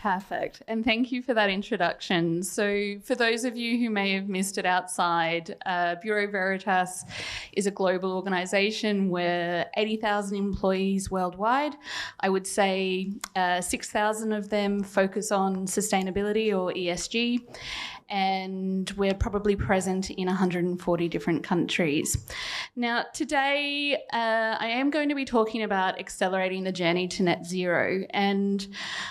Perfect. And thank you for that introduction. So for those of you who may have missed it outside, Bureau Veritas is a global organisation. We're 80,000 employees worldwide. I would say 6,000 of them focus on sustainability or ESG, and we're probably present in 140 different countries. Now, today I am going to be talking about accelerating the journey to net zero, and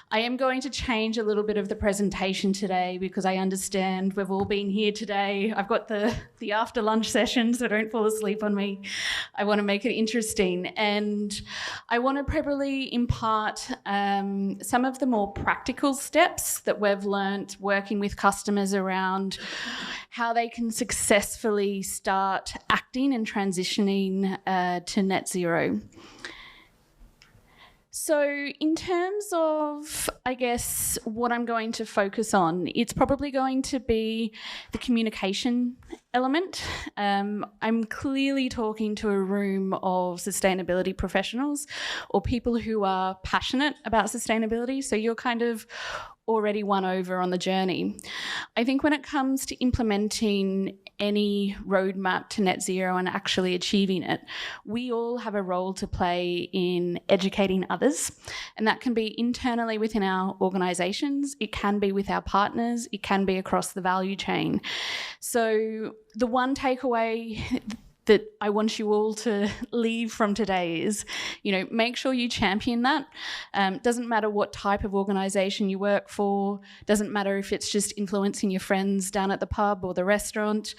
I am going to change a little bit of the presentation today because I understand we've all been here today. I've got the after lunch session, so don't fall asleep on me. I want to make it interesting, and I want to probably impart some of the more practical steps that we've learnt working with customers around how they can successfully start acting and transitioning to net zero. So in terms of, I guess, what I'm going to focus on, it's probably going to be the communication element. I'm clearly talking to a room of sustainability professionals or people who are passionate about sustainability. So you're kind of already won over on the journey. I think when it comes to implementing any roadmap to net zero and actually achieving it, we all have a role to play in educating others, and that can be internally within our organisations, it can be with our partners, it can be across the value chain. So the one takeaway that I want you all to leave from today is, make sure you champion that. Doesn't matter what type of organisation you work for, doesn't matter if it's just influencing your friends down at the pub or the restaurant.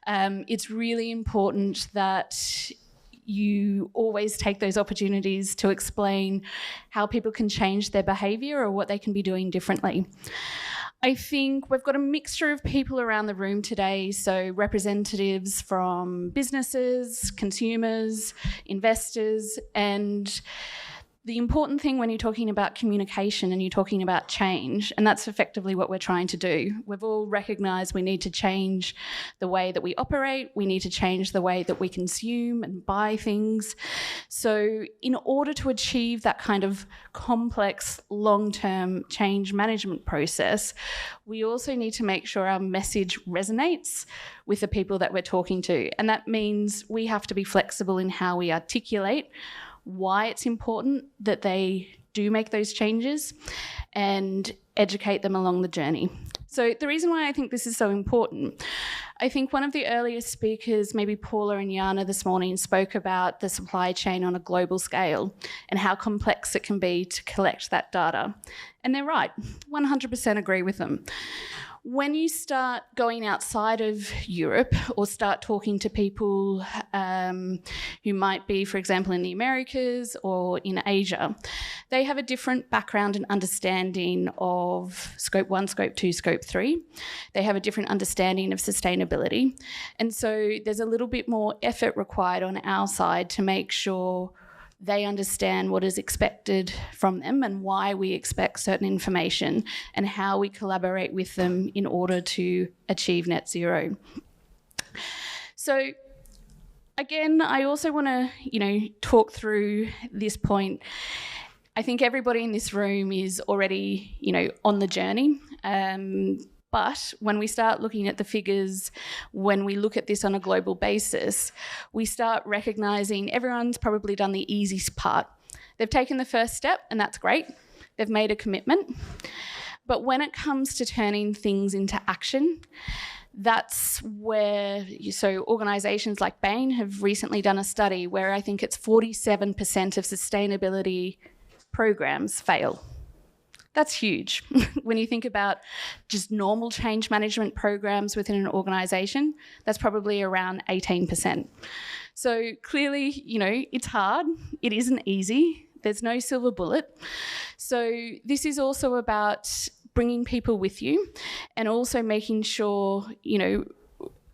It's really important that you always take those opportunities to explain how people can change their behaviour or what they can be doing differently. I think we've got a mixture of people around the room today, so representatives from businesses, consumers, investors, and the important thing when you're talking about communication and you're talking about change, and that's effectively what we're trying to do. We've all recognised we need to change the way that we operate, we need to change the way that we consume and buy things. So in order to achieve that kind of complex long-term change management process, we also need to make sure our message resonates with the people that we're talking to. And that means we have to be flexible in how we articulate why it's important that they do make those changes and educate them along the journey. So the reason why I think this is so important, I think one of the earlier speakers, maybe Paula and Jana this morning, spoke about the supply chain on a global scale and how complex it can be to collect that data. And they're right, 100% agree with them. When you start going outside of Europe or start talking to people who might be, for example, in the Americas or in Asia, they have a different background and understanding of Scope 1, Scope 2, Scope 3. They have a different understanding of sustainability. And so there's a little bit more effort required on our side to make sure they understand what is expected from them and why we expect certain information and how we collaborate with them in order to achieve net zero. So again, I also want to, talk through this point. I think everybody in this room is already, on the journey. But when we start looking at the figures, when we look at this on a global basis, we start recognising everyone's probably done the easiest part. They've taken the first step, and that's great. They've made a commitment. But when it comes to turning things into action, that's where, so organisations like Bain have recently done a study where I think it's 47% of sustainability programs fail. That's huge. When you think about just normal change management programs within an organisation, that's probably around 18%. So clearly, it's hard. It isn't easy. There's no silver bullet. So this is also about bringing people with you and also making sure,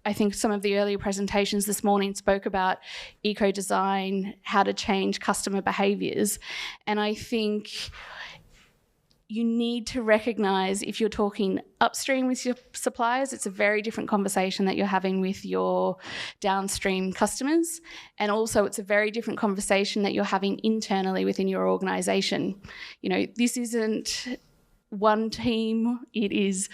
I think some of the earlier presentations this morning spoke about eco-design, how to change customer behaviours. And I think you need to recognise if you're talking upstream with your suppliers, it's a very different conversation that you're having with your downstream customers. And also it's a very different conversation that you're having internally within your organisation. This isn't one team. It is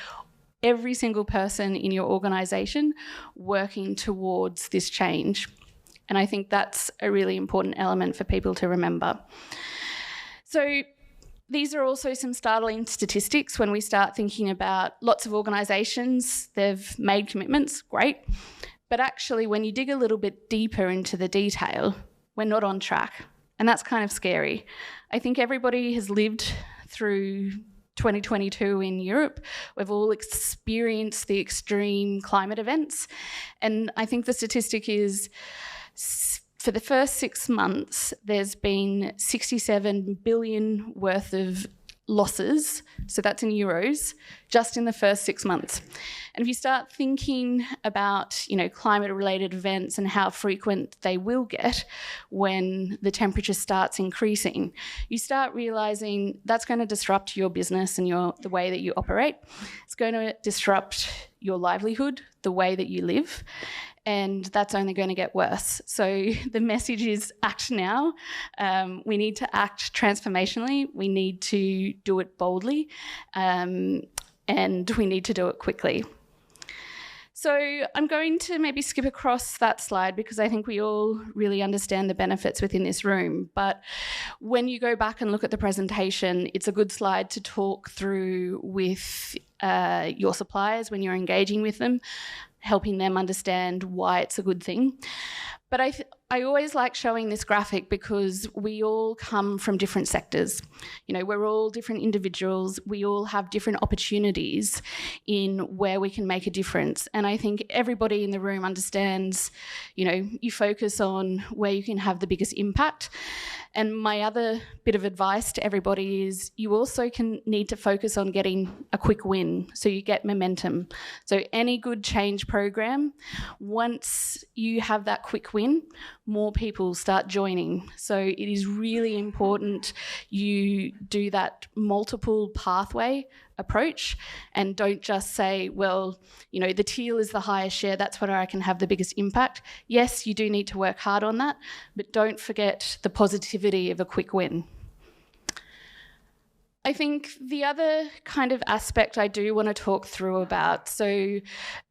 every single person in your organisation working towards this change. And I think that's a really important element for people to remember. So these are also some startling statistics when we start thinking about lots of organisations, they've made commitments, great. But actually, when you dig a little bit deeper into the detail, we're not on track. And that's kind of scary. I think everybody has lived through 2022 in Europe. We've all experienced the extreme climate events. And I think the statistic is for the first 6 months, there's been 67 billion worth of losses, so that's in euros, just in the first 6 months. And if you start thinking about, climate-related events and how frequent they will get when the temperature starts increasing, you start realising that's going to disrupt your business and the way that you operate. It's going to disrupt your livelihood, the way that you live, and that's only going to get worse. So the message is act now. We need to act transformationally. We need to do it boldly, and we need to do it quickly. So I'm going to maybe skip across that slide because I think we all really understand the benefits within this room. But when you go back and look at the presentation, it's a good slide to talk through with your suppliers when you're engaging with them, helping them understand why it's a good thing. But I always like showing this graphic because we all come from different sectors. We're all different individuals. We all have different opportunities in where we can make a difference. And I think everybody in the room understands, you focus on where you can have the biggest impact. And my other bit of advice to everybody is you also need to focus on getting a quick win so you get momentum. So any good change program, once you have that quick win, more people start joining. So it is really important you do that multiple pathway approach and don't just say, well, the teal is the highest share, that's where I can have the biggest impact. Yes, you do need to work hard on that, but don't forget the positivity of a quick win. I think the other kind of aspect I do want to talk through about, so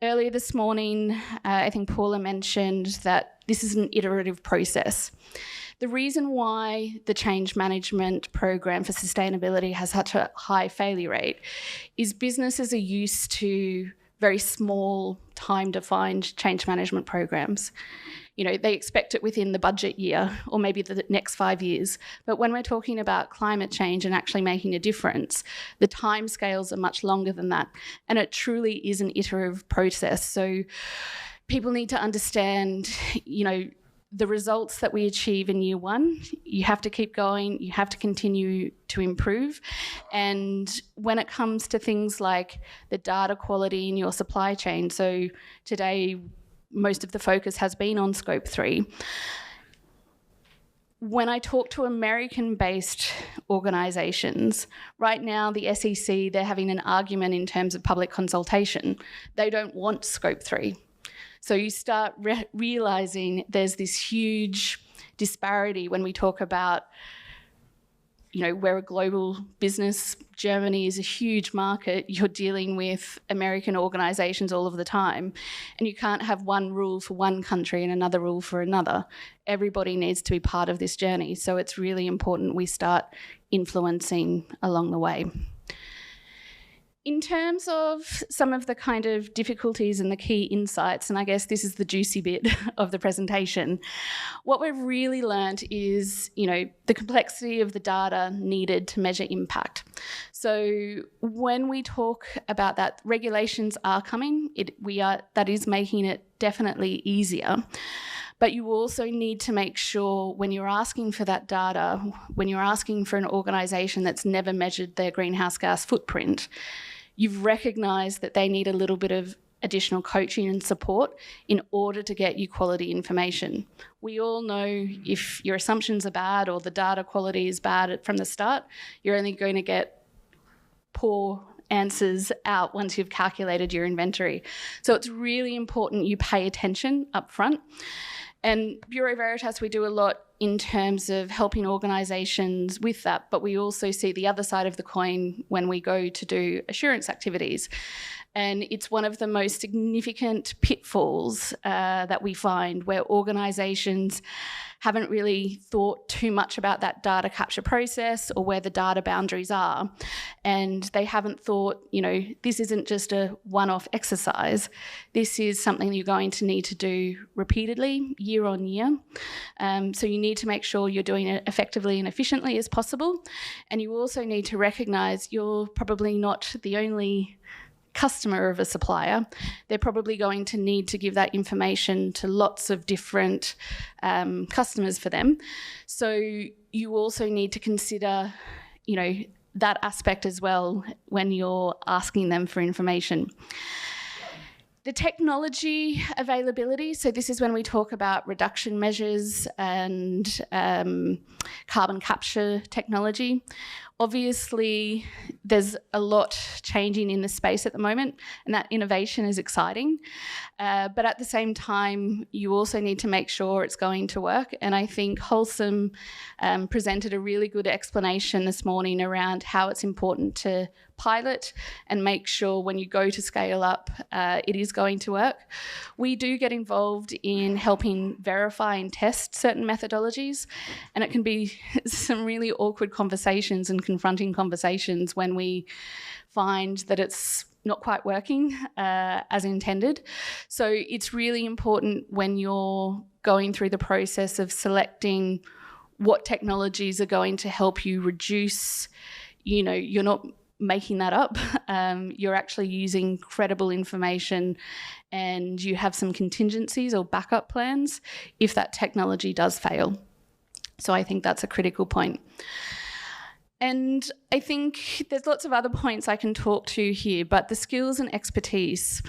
earlier this morning, I think Paula mentioned that this is an iterative process. The reason why the change management program for sustainability has such a high failure rate is businesses are used to very small, time-defined change management programs. They expect it within the budget year or maybe the next 5 years. But when we're talking about climate change and actually making a difference, the timescales are much longer than that. And it truly is an iterative process. So people need to understand, the results that we achieve in year one, you have to keep going, you have to continue to improve. And when it comes to things like the data quality in your supply chain, so today most of the focus has been on Scope 3. When I talk to American-based organisations, right now the SEC, they're having an argument in terms of public consultation. They don't want Scope 3. So you start realising there's this huge disparity when we talk about, we're a global business. Germany is a huge market. You're dealing with American organisations all of the time, and you can't have one rule for one country and another rule for another. Everybody needs to be part of this journey. So it's really important we start influencing along the way. In terms of some of the kind of difficulties and the key insights, and I guess this is the juicy bit of the presentation, what we've really learned is, the complexity of the data needed to measure impact. So when we talk about that, regulations are coming. That is making it definitely easier. But you also need to make sure when you're asking for that data, when you're asking for an organisation that's never measured their greenhouse gas footprint, you've recognised that they need a little bit of additional coaching and support in order to get you quality information. We all know if your assumptions are bad or the data quality is bad from the start, you're only going to get poor answers out once you've calculated your inventory. So it's really important you pay attention up front. And Bureau Veritas, we do a lot in terms of helping organisations with that, but we also see the other side of the coin when we go to do assurance activities. And it's one of the most significant pitfalls that we find, where organisations haven't really thought too much about that data capture process or where the data boundaries are. And they haven't thought, this isn't just a one-off exercise. This is something you're going to need to do repeatedly, year on year. So you need to make sure you're doing it effectively and efficiently as possible. And you also need to recognise you're probably not the only customer of a supplier. They're probably going to need to give that information to lots of different customers for them. So you also need to consider, that aspect as well when you're asking them for information. The technology availability, so this is when we talk about reduction measures and carbon capture technology. Obviously, there's a lot changing in the space at the moment, and that innovation is exciting. But at the same time, you also need to make sure it's going to work. And I think Wholesome presented a really good explanation this morning around how it's important to pilot and make sure when you go to scale up, it is going to work. We do get involved in helping verify and test certain methodologies, and it can be some really awkward conversations and confronting conversations when we find that it's not quite working as intended. So it's really important when you're going through the process of selecting what technologies are going to help you reduce, you're not making that up. You're actually using credible information, and you have some contingencies or backup plans if that technology does fail. So I think that's a critical point. And I think there's lots of other points I can talk to here, but the skills and expertise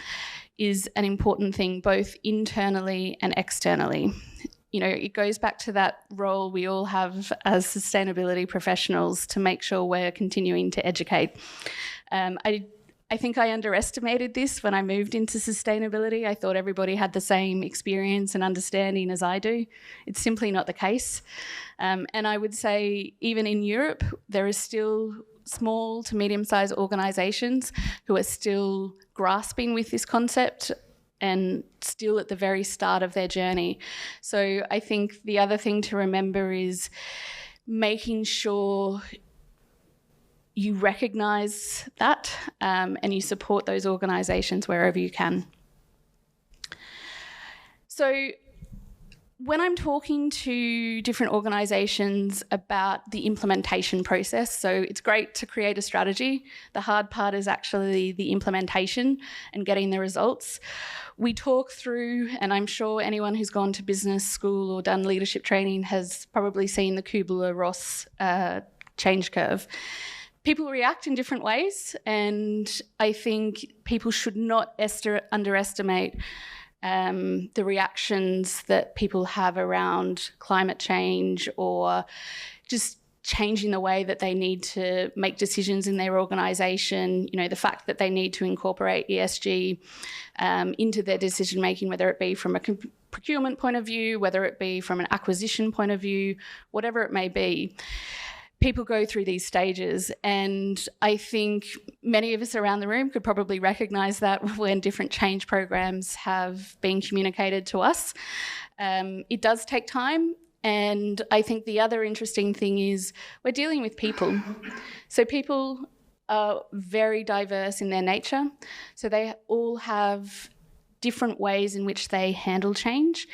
is an important thing, both internally and externally. It goes back to that role we all have as sustainability professionals to make sure we're continuing to educate. I think I underestimated this when I moved into sustainability. I thought everybody had the same experience and understanding as I do. It's simply not the case. And I would say even in Europe, there are still small to medium-sized organisations who are still grasping with this concept and still at the very start of their journey. So I think the other thing to remember is making sure you recognise that and you support those organisations wherever you can. So when I'm talking to different organisations about the implementation process, so it's great to create a strategy. The hard part is actually the implementation and getting the results. We talk through, and I'm sure anyone who's gone to business school or done leadership training has probably seen the Kubler-Ross change curve. People react in different ways, and I think people should not underestimate the reactions that people have around climate change or just changing the way that they need to make decisions in their organisation, the fact that they need to incorporate ESG into their decision making, whether it be from a procurement point of view, whether it be from an acquisition point of view, whatever it may be. People go through these stages, and I think many of us around the room could probably recognise that when different change programs have been communicated to us. It does take time, and I think the other interesting thing is we're dealing with people. So people are very diverse in their nature, so they all have different ways in which they handle change,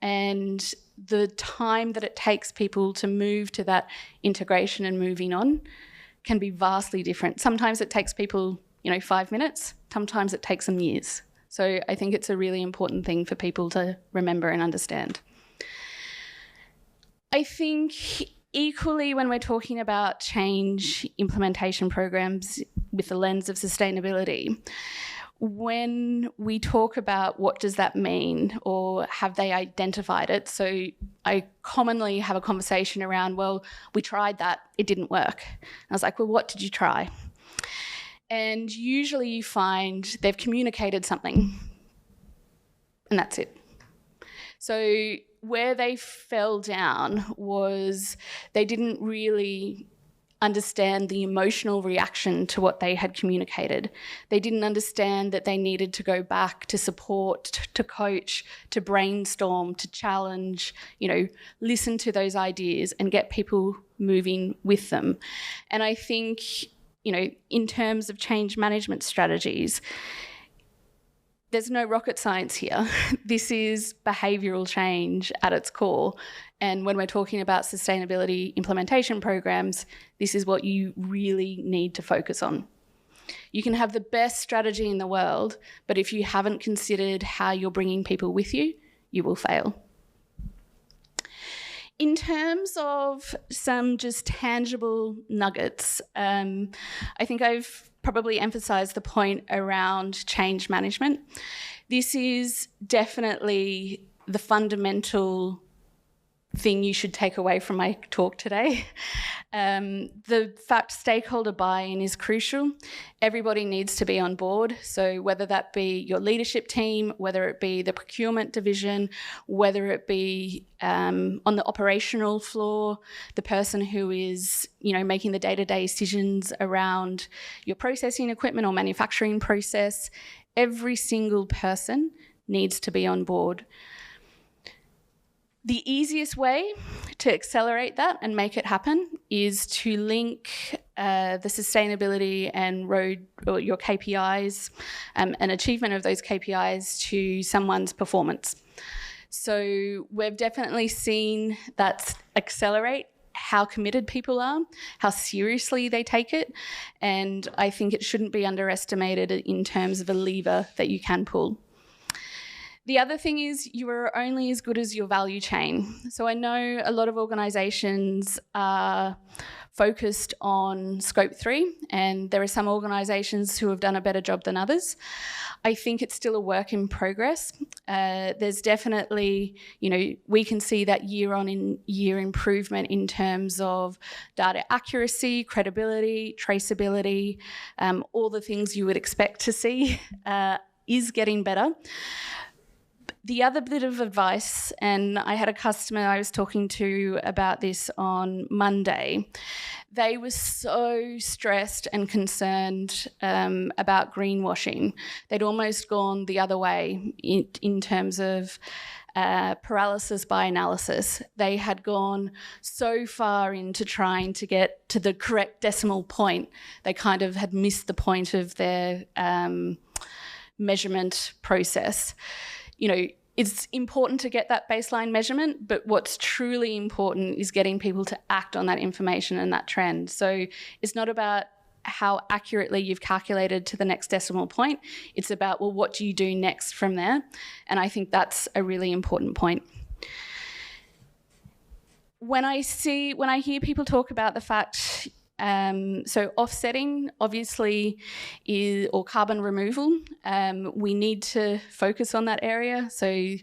and the time that it takes people to move to that integration and moving on can be vastly different. Sometimes it takes people, 5 minutes. Sometimes it takes them years. So I think it's a really important thing for people to remember and understand. I think equally when we're talking about change implementation programs with the lens of sustainability, when we talk about what does that mean or have they identified it, so I commonly have a conversation around, well, we tried that, it didn't work. I was like, well, what did you try? And usually you find they've communicated something and that's it. So where they fell down was they didn't really understand the emotional reaction to what they had communicated. They didn't understand that they needed to go back to support, to coach, to brainstorm, to challenge, listen to those ideas and get people moving with them. And I think, in terms of change management strategies, there's no rocket science here. This is behavioural change at its core. And when we're talking about sustainability implementation programs, this is what you really need to focus on. You can have the best strategy in the world, but if you haven't considered how you're bringing people with you, you will fail. In terms of some just tangible nuggets, I think I've probably emphasised the point around change management. This is definitely the fundamental thing you should take away from my talk today. The fact stakeholder buy-in is crucial. Everybody needs to be on board. So whether that be your leadership team, whether it be the procurement division, whether it be on the operational floor, the person who is, making the day-to-day decisions around your processing equipment or manufacturing process, every single person needs to be on board. The easiest way to accelerate that and make it happen is to link the sustainability and or your KPIs and achievement of those KPIs to someone's performance. So we've definitely seen that accelerate how committed people are, how seriously they take it, and I think it shouldn't be underestimated in terms of a lever that you can pull. The other thing is you are only as good as your value chain. So I know a lot of organisations are focused on Scope 3, and there are some organisations who have done a better job than others. I think it's still a work in progress. There's definitely, we can see that year-on-year improvement in terms of data accuracy, credibility, traceability, all the things you would expect to see is getting better. The other bit of advice, and I had a customer I was talking to about this on Monday, they were so stressed and concerned about greenwashing. They'd almost gone the other way in terms of paralysis by analysis. They had gone so far into trying to get to the correct decimal point, they kind of had missed the point of their measurement process. It's important to get that baseline measurement, but what's truly important is getting people to act on that information and that trend. So it's not about how accurately you've calculated to the next decimal point. It's about, well, what do you do next from there? And I think that's a really important point. When I hear people talk about the fact, so offsetting obviously or carbon removal, we need to focus on that area. So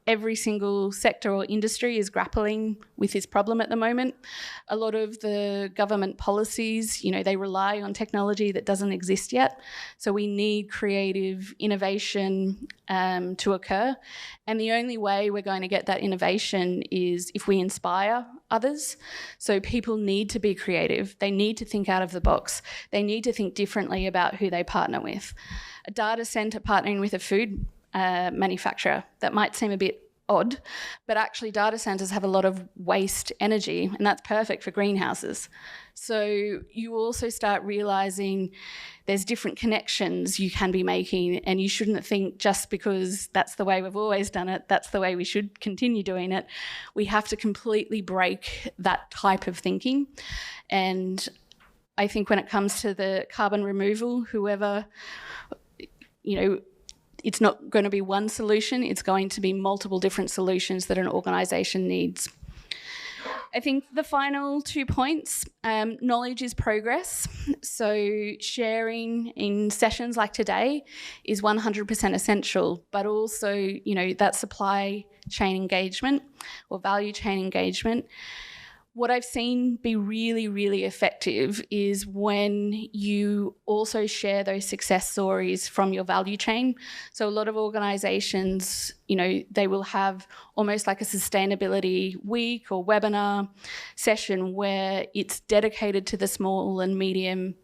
every single sector or industry is grappling with this problem at the moment. A lot of the government policies, they rely on technology that doesn't exist yet. So we need creative innovation to occur. And the only way we're going to get that innovation is if we inspire others. So people need to be creative. They need to think out of the box. They need to think differently about who they partner with. A data centre partnering with a food manufacturer, that might seem a bit odd, but actually data centres have a lot of waste energy, and that's perfect for greenhouses. So you also start realising there's different connections you can be making, and you shouldn't think just because that's the way we've always done it, that's the way we should continue doing it. We have to completely break that type of thinking. And I think when it comes to the carbon removal, whoever, it's not going to be one solution, it's going to be multiple different solutions that an organisation needs. I think the final 2 points, knowledge is progress. So sharing in sessions like today is 100% essential, but also, that supply chain engagement or value chain engagement. What I've seen be really, really effective is when you also share those success stories from your value chain. So a lot of organisations, they will have almost like a sustainability week or webinar session where it's dedicated to the small and medium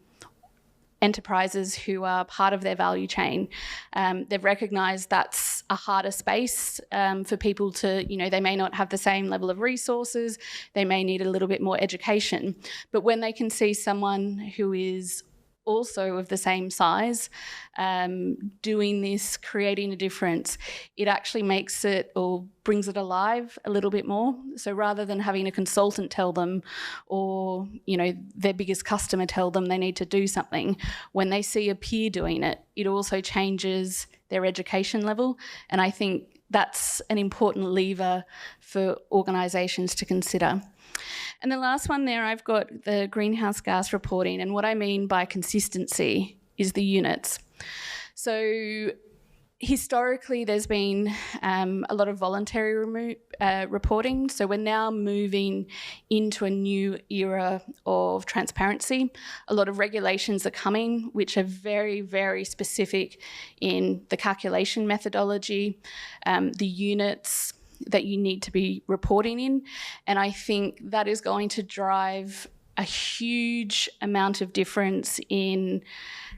enterprises who are part of their value chain. They've recognised that's a harder space for people to, they may not have the same level of resources, they may need a little bit more education. But when they can see someone who is also of the same size doing this, creating a difference, it actually makes it or brings it alive a little bit more. So rather than having a consultant tell them or, their biggest customer tell them they need to do something, when they see a peer doing it, it also changes their education level. And I think that's an important lever for organisations to consider. And the last one there, I've got the greenhouse gas reporting. And what I mean by consistency is the units. So historically, there's been a lot of voluntary reporting. So we're now moving into a new era of transparency. A lot of regulations are coming, which are very, very specific in the calculation methodology, the units that you need to be reporting in. And I think that is going to drive a huge amount of difference in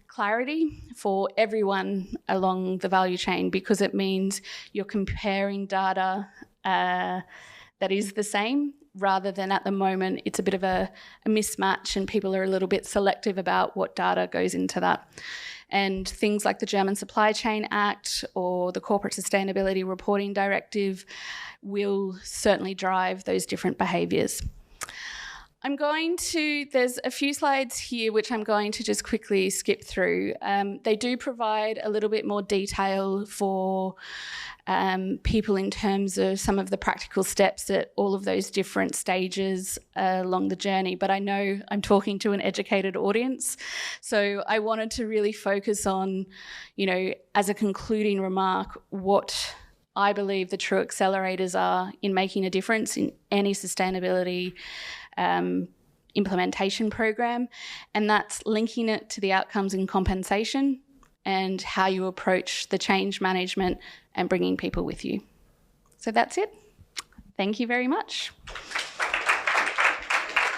clarity for everyone along the value chain, because it means you're comparing data that is the same, rather than at the moment it's a bit of a mismatch and people are a little bit selective about what data goes into that. And things like the German Supply Chain Act or the Corporate Sustainability Reporting Directive will certainly drive those different behaviours. There's a few slides here which I'm going to just quickly skip through. They do provide a little bit more detail for people in terms of some of the practical steps at all of those different stages along the journey. But I know I'm talking to an educated audience, so I wanted to really focus on, as a concluding remark, what I believe the true accelerators are in making a difference in any sustainability implementation program, and that's linking it to the outcomes and compensation and how you approach the change management and bringing people with you. So that's it. Thank you very much.